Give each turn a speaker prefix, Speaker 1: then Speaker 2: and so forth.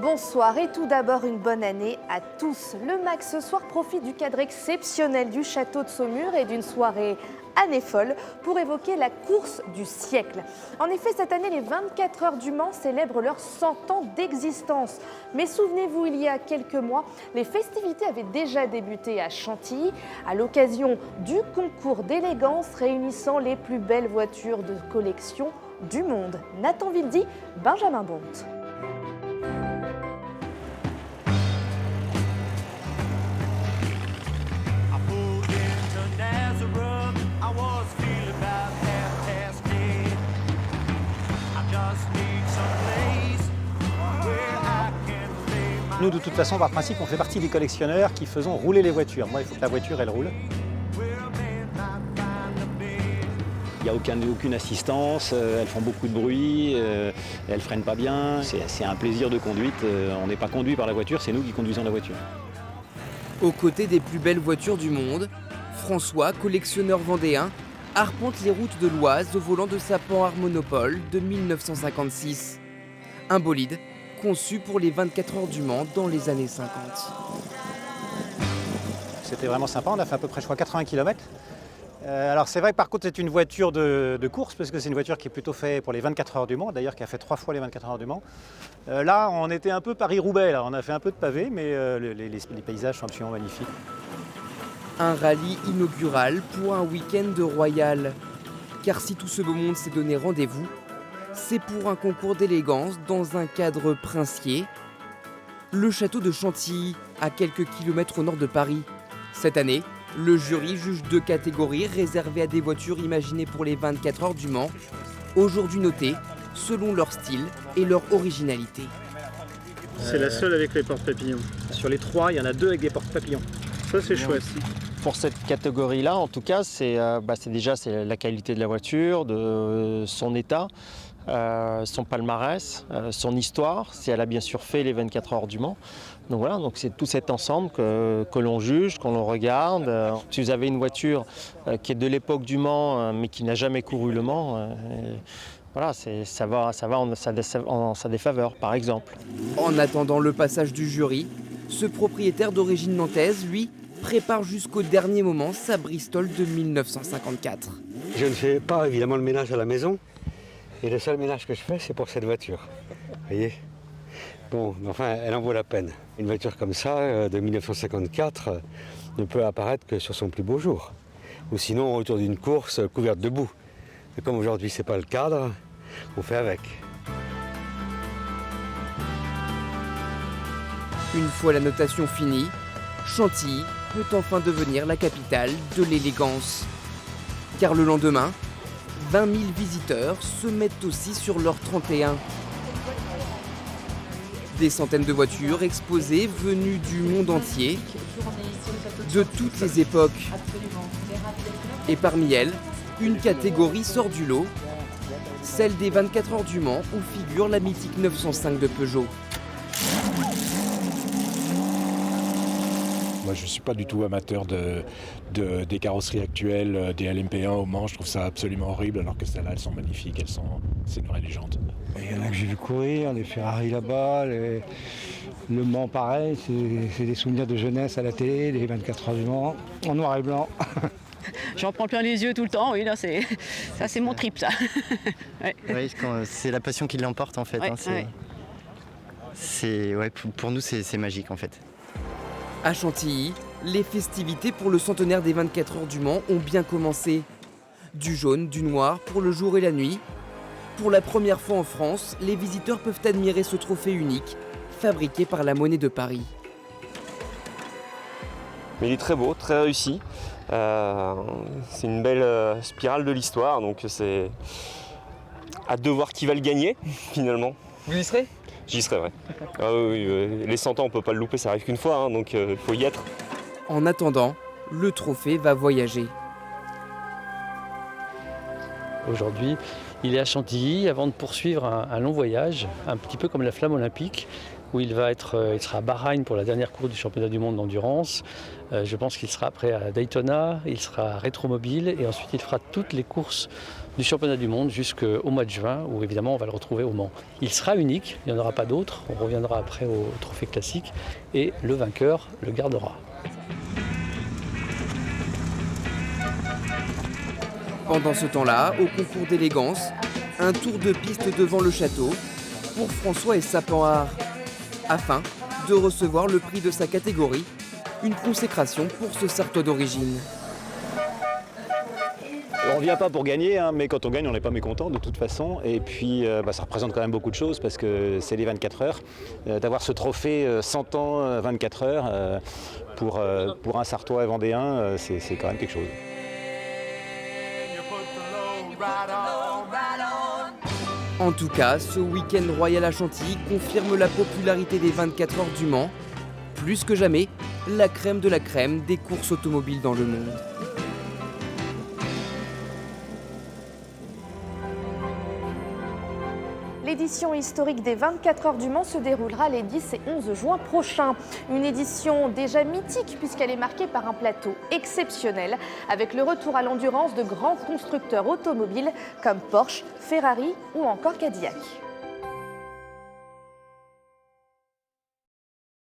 Speaker 1: Bonsoir et tout d'abord une bonne année à tous. Le MAC ce soir profite du cadre exceptionnel du château de Saumur et d'une soirée année folle pour évoquer la course du siècle. En effet, cette année, les 24 heures du Mans célèbrent leurs 100 ans d'existence. Mais souvenez-vous, il y a quelques mois, les festivités avaient déjà débuté à Chantilly à l'occasion du concours d'élégance réunissant les plus belles voitures de collection du monde. Nathan Wildy, Benjamin Bonte.
Speaker 2: Nous, de toute façon, par principe, on fait partie des collectionneurs qui faisons rouler les voitures. Moi, il faut que la voiture, elle roule. Il n'y a aucune assistance, elles font beaucoup de bruit, elles ne freinent pas bien. C'est un plaisir de conduite. On n'est pas conduit par la voiture, c'est nous qui conduisons la voiture.
Speaker 3: Aux côtés des plus belles voitures du monde, François, collectionneur vendéen, arpente les routes de l'Oise au volant de sa Panhard Monopole de 1956. Un bolide conçu pour les 24 heures du Mans dans les années 50.
Speaker 2: C'était vraiment sympa, on a fait à peu près, je crois, 80 km. Alors c'est vrai que par contre c'est une voiture de course, parce que c'est une voiture qui est plutôt faite pour les 24 heures du Mans, d'ailleurs qui a fait 3 fois les 24 heures du Mans. Là on était un peu Paris-Roubaix, là. On a fait un peu de pavé, mais les paysages sont absolument magnifiques.
Speaker 3: Un rallye inaugural pour un week-end royal. Car si tout ce beau monde s'est donné rendez-vous, c'est pour un concours d'élégance dans un cadre princier. Le château de Chantilly, à quelques kilomètres au nord de Paris. Cette année, le jury juge 2 catégories réservées à des voitures imaginées pour les 24 heures du Mans, aujourd'hui notées selon leur style et leur originalité.
Speaker 4: C'est la seule avec les porte-papillons.
Speaker 2: Sur les 3, il y en a 2 avec des porte-papillons.
Speaker 4: Ça c'est chouette.
Speaker 5: Pour cette catégorie-là, en tout cas, c'est déjà la qualité de la voiture, de son état, son palmarès, son histoire, si elle a bien sûr fait les 24 heures du Mans. Donc voilà, donc c'est tout cet ensemble que l'on juge, qu'on regarde. Si vous avez une voiture qui est de l'époque du Mans, mais qui n'a jamais couru le Mans, voilà, ça va en sa défaveur, par exemple.
Speaker 3: En attendant le passage du jury, ce propriétaire d'origine nantaise, lui, prépare jusqu'au dernier moment sa Bristol de 1954.
Speaker 6: Je ne fais pas évidemment le ménage à la maison. Et le seul ménage que je fais, c'est pour cette voiture. Vous voyez ? Bon, enfin, elle en vaut la peine. Une voiture comme ça, de 1954, ne peut apparaître que sur son plus beau jour. Ou sinon, autour d'une course couverte de boue. Et comme aujourd'hui, ce n'est pas le cadre, on fait avec.
Speaker 3: Une fois la notation finie, Chantilly peut enfin devenir la capitale de l'élégance. Car le lendemain, 20 000 visiteurs se mettent aussi sur leur 31. Des centaines de voitures exposées venues du monde entier, de toutes les époques. Et parmi elles, une catégorie sort du lot, celle des 24 heures du Mans où figure la mythique 905 de Peugeot.
Speaker 7: Moi, je ne suis pas du tout amateur des carrosseries actuelles, des LMP1 au Mans. Je trouve ça absolument horrible, alors que celles-là, elles sont magnifiques, c'est une vraie légende.
Speaker 8: Il y en a que j'ai vu courir, les Ferrari là-bas, le Mans pareil, c'est des souvenirs de jeunesse à la télé, les 24 heures du Mans, en noir et blanc.
Speaker 9: J'en prends plein les yeux tout le temps, oui, là, ça c'est mon trip, ça.
Speaker 10: Ouais. Oui, c'est la passion qui l'emporte en fait.
Speaker 9: Ouais,
Speaker 10: pour nous, c'est magique en fait.
Speaker 3: À Chantilly, les festivités pour le centenaire des 24 heures du Mans ont bien commencé. Du jaune, du noir pour le jour et la nuit. Pour la première fois en France, les visiteurs peuvent admirer ce trophée unique, fabriqué par la Monnaie de Paris.
Speaker 11: Mais il est très beau, très réussi. C'est une belle spirale de l'histoire, donc c'est hâte de voir qui va le gagner finalement.
Speaker 3: Vous y serez ?
Speaker 11: J'y serai, ouais. Ah oui, les 100 ans, on peut pas le louper, ça arrive qu'une fois, hein, donc il faut y être.
Speaker 3: En attendant, le trophée va voyager.
Speaker 12: Aujourd'hui, il est à Chantilly avant de poursuivre un long voyage, un petit peu comme la flamme olympique, où il sera à Bahreïn pour la dernière course du championnat du monde d'endurance. Je pense qu'il sera après à Daytona, il sera à Rétromobile et ensuite il fera toutes les courses du championnat du monde jusqu'au mois de juin, où évidemment on va le retrouver au Mans. Il sera unique, il n'y en aura pas d'autres, on reviendra après au trophée classique, et le vainqueur le gardera.
Speaker 3: Pendant ce temps-là, au concours d'élégance, un tour de piste devant le château pour François et Sapenhard, afin de recevoir le prix de sa catégorie, une consécration pour ce Sartois d'origine.
Speaker 2: On ne vient pas pour gagner, hein, mais quand on gagne, on n'est pas mécontent de toute façon. Et puis, ça représente quand même beaucoup de choses parce que c'est les 24 heures. D'avoir ce trophée 100 ans, 24 heures, pour un Sartois vendéen, c'est quand même quelque chose.
Speaker 3: En tout cas, ce week-end royal à Chantilly confirme la popularité des 24 heures du Mans. Plus que jamais, la crème de la crème des courses automobiles dans le monde.
Speaker 1: L'édition historique des 24 heures du Mans se déroulera les 10 et 11 juin prochains. Une édition déjà mythique puisqu'elle est marquée par un plateau exceptionnel avec le retour à l'endurance de grands constructeurs automobiles comme Porsche, Ferrari ou encore Cadillac.